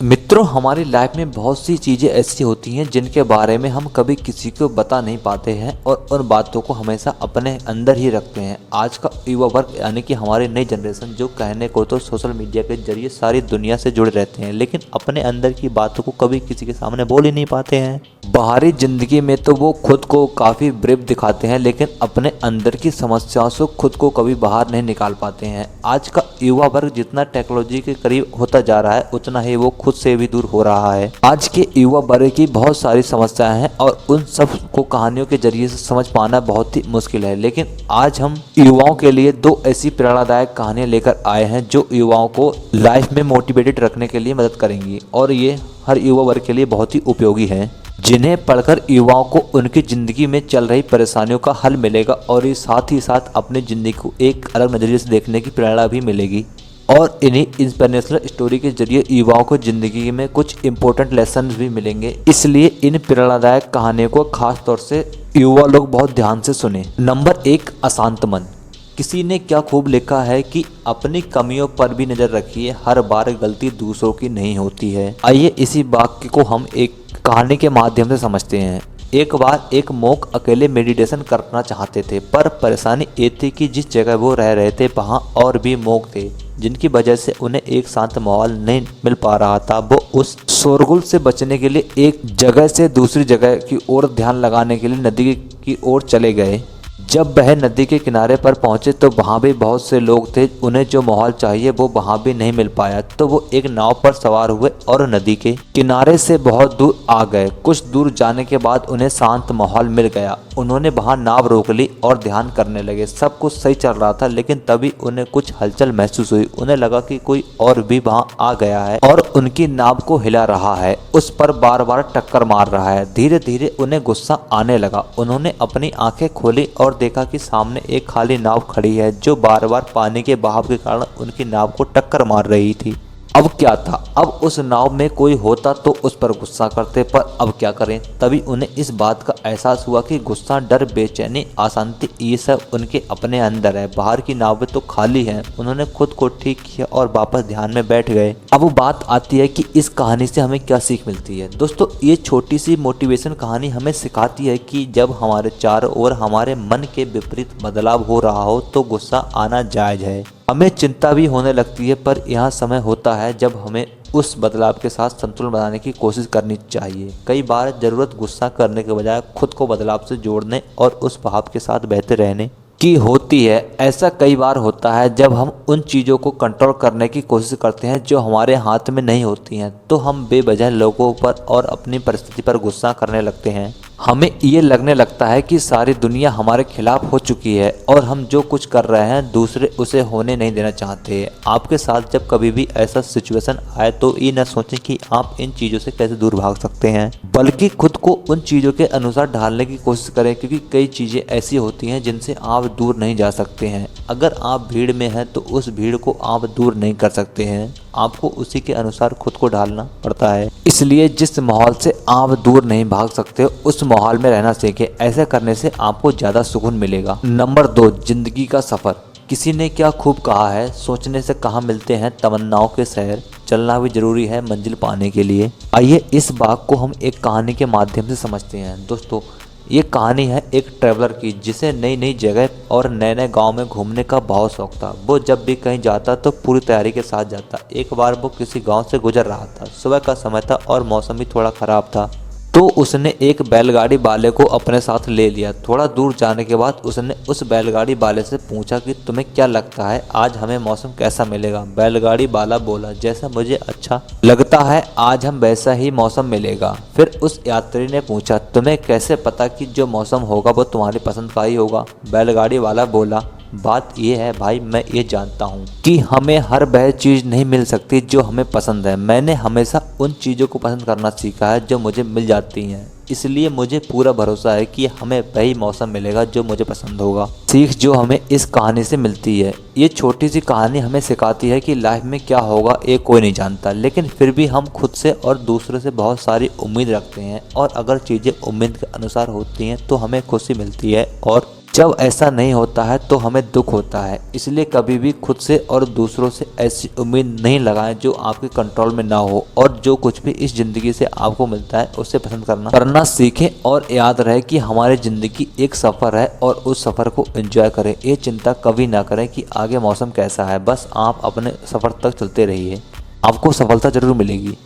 मित्रों, हमारी लाइफ में बहुत सी चीज़ें ऐसी होती हैं जिनके बारे में हम कभी किसी को बता नहीं पाते हैं और उन बातों को हमेशा अपने अंदर ही रखते हैं। आज का युवा वर्ग यानी कि हमारी नई जनरेशन जो कहने को तो सोशल मीडिया के जरिए सारी दुनिया से जुड़े रहते हैं, लेकिन अपने अंदर की बातों को कभी किसी के सामने बोल ही नहीं पाते हैं। बाहरी जिंदगी में तो वो खुद को काफ़ी ब्रेव दिखाते हैं, लेकिन अपने अंदर की समस्याओं से खुद को कभी बाहर नहीं निकाल पाते हैं। आज का युवा वर्ग जितना टेक्नोलॉजी के करीब होता जा रहा है, उतना ही वो खुद से भी दूर हो रहा है। आज के युवा वर्ग की बहुत सारी समस्याएं हैं और उन सब को कहानियों के जरिए से समझ पाना बहुत ही मुश्किल है, लेकिन आज हम युवाओं के लिए दो ऐसी प्रेरणादायक कहानियां लेकर आए हैं जो युवाओं को लाइफ में मोटिवेटेड रखने के लिए मदद करेंगी और ये हर युवा वर्ग के लिए बहुत ही उपयोगी है, जिन्हें पढ़कर युवाओं को उनकी ज़िंदगी में चल रही परेशानियों का हल मिलेगा और ये साथ ही साथ अपनी ज़िंदगी को एक अलग नज़रिए से देखने की प्रेरणा भी मिलेगी। और इन्हीं इंस्पिरेशनल स्टोरी के जरिए युवाओं को ज़िंदगी में कुछ इम्पोर्टेंट लेसन भी मिलेंगे, इसलिए इन प्रेरणादायक कहानियों को खास तौर से युवा लोग बहुत ध्यान से सुने। नंबर 1, अशांत मन। किसी ने क्या खूब लिखा है कि अपनी कमियों पर भी नज़र रखिए, हर बार गलती दूसरों की नहीं होती है। आइए इसी वाक्य को हम एक कहानी के माध्यम से समझते हैं। एक बार एक मोंक अकेले मेडिटेशन करना चाहते थे, पर परेशानी ये थी कि जिस जगह वो रह रहे थे वहाँ और भी मोंक थे, जिनकी वजह से उन्हें एक शांत माहौल नहीं मिल पा रहा था। वो उस शोरगुल से बचने के लिए एक जगह से दूसरी जगह की ओर ध्यान लगाने के लिए नदी की ओर चले गए। जब वह नदी के किनारे पर पहुंचे तो वहां भी बहुत से लोग थे, उन्हें जो माहौल चाहिए वो वहां भी नहीं मिल पाया। तो वो एक नाव पर सवार हुए और नदी के किनारे से बहुत दूर आ गए। कुछ दूर जाने के बाद उन्हें शांत माहौल मिल गया। उन्होंने वहां नाव रोक ली और ध्यान करने लगे। सब कुछ सही चल रहा था, लेकिन तभी उन्हें कुछ हलचल महसूस हुई। उन्हें लगा कि कोई और भी वहां आ गया है और उनकी नाव को हिला रहा है, उस पर बार बार टक्कर मार रहा है। धीरे धीरे उन्हें गुस्सा आने लगा। उन्होंने अपनी आंखें खोली और देखा कि सामने एक खाली नाव खड़ी है जो बार बार पानी के बहाव के कारण उनकी नाव को टक्कर मार रही थी। अब क्या था, अब उस नाव में कोई होता तो उस पर गुस्सा करते, पर अब क्या करें। तभी उन्हें इस बात का एहसास हुआ कि गुस्सा, डर, बेचैनी, अशांति ये सब उनके अपने अंदर है। बाहर की नावें तो खाली हैं। उन्होंने खुद को ठीक किया और वापस ध्यान में बैठ गए। अब वो बात आती है कि इस कहानी से हमें क्या सीख मिलती है। दोस्तों, ये छोटी सी मोटिवेशन कहानी हमें सिखाती है कि जब हमारे चारों ओर हमारे मन के विपरीत बदलाव हो रहा हो तो गुस्सा आना जायज है। हमें चिंता भी होने लगती है, पर यहाँ समय होता है जब हमें उस बदलाव के साथ संतुलन बनाने की कोशिश करनी चाहिए। कई बार ज़रूरत गुस्सा करने के बजाय खुद को बदलाव से जोड़ने और उस भाव के साथ बहते रहने की होती है। ऐसा कई बार होता है जब हम उन चीज़ों को कंट्रोल करने की कोशिश करते हैं जो हमारे हाथ में नहीं होती हैं, तो हम बेवजह लोगों पर और अपनी परिस्थिति पर गुस्सा करने लगते हैं। हमें ये लगने लगता है कि सारी दुनिया हमारे खिलाफ हो चुकी है और हम जो कुछ कर रहे हैं दूसरे उसे होने नहीं देना चाहते। आपके साथ जब कभी भी ऐसा सिचुएशन आए तो ये न सोचें कि आप इन चीज़ों से कैसे दूर भाग सकते हैं, बल्कि खुद को उन चीज़ों के अनुसार ढालने की कोशिश करें, क्योंकि कई चीज़ें ऐसी होती हैं जिनसे आप दूर नहीं जा सकते हैं। अगर आप भीड़ में हैं तो उस भीड़ को आप दूर नहीं कर सकते हैं, आपको उसी के अनुसार खुद को ढालना पड़ता है। इसलिए जिस माहौल से आप दूर नहीं भाग सकते उस माहौल में रहना सीखें। ऐसा करने से आपको ज़्यादा सुकून मिलेगा। नंबर 2, जिंदगी का सफ़र। किसी ने क्या खूब कहा है, सोचने से कहाँ मिलते हैं तमन्नाओं के शहर, चलना भी जरूरी है मंजिल पाने के लिए। आइए इस बात को हम एक कहानी के माध्यम से समझते हैं। दोस्तों, ये कहानी है एक ट्रैवलर की, जिसे नई नई जगह और नए नए गांव में घूमने का बहुत शौक था। वो जब भी कहीं जाता तो पूरी तैयारी के साथ जाता। एक बार वो किसी गांव से गुजर रहा था। सुबह का समय था और मौसम भी थोड़ा ख़राब था, तो उसने एक बैलगाड़ी वाले को अपने साथ ले लिया। थोड़ा दूर जाने के बाद उसने उस बैलगाड़ी वाले से पूछा कि तुम्हें क्या लगता है आज हमें मौसम कैसा मिलेगा। बैलगाड़ी वाला बोला, जैसा मुझे अच्छा लगता है आज हम वैसा ही मौसम मिलेगा। फिर उस यात्री ने पूछा, तुम्हें कैसे पता कि जो मौसम होगा वो तुम्हारी पसंद का ही होगा। बैलगाड़ी वाला बोला, बात यह है भाई, मैं ये जानता हूँ कि हमें हर वह चीज़ नहीं मिल सकती जो हमें पसंद है। मैंने हमेशा उन चीज़ों को पसंद करना सीखा है जो मुझे मिल जाती हैं, इसलिए मुझे पूरा भरोसा है कि हमें वही मौसम मिलेगा जो मुझे पसंद होगा। सीख जो हमें इस कहानी से मिलती है, ये छोटी सी कहानी हमें सिखाती है कि लाइफ में क्या होगा ये कोई नहीं जानता, लेकिन फिर भी हम खुद से और दूसरों से बहुत सारी उम्मीद रखते हैं और अगर चीज़ें उम्मीद के अनुसार होती हैं तो हमें खुशी मिलती है और जब ऐसा नहीं होता है तो हमें दुख होता है। इसलिए कभी भी खुद से और दूसरों से ऐसी उम्मीद नहीं लगाएं जो आपके कंट्रोल में ना हो, और जो कुछ भी इस ज़िंदगी से आपको मिलता है उसे पसंद करना सीखें। और याद रहे कि हमारी ज़िंदगी एक सफ़र है और उस सफ़र को एंजॉय करें। ये चिंता कभी ना करें कि आगे मौसम कैसा है, बस आप अपने सफ़र तक चलते रहिए, आपको सफलता ज़रूर मिलेगी।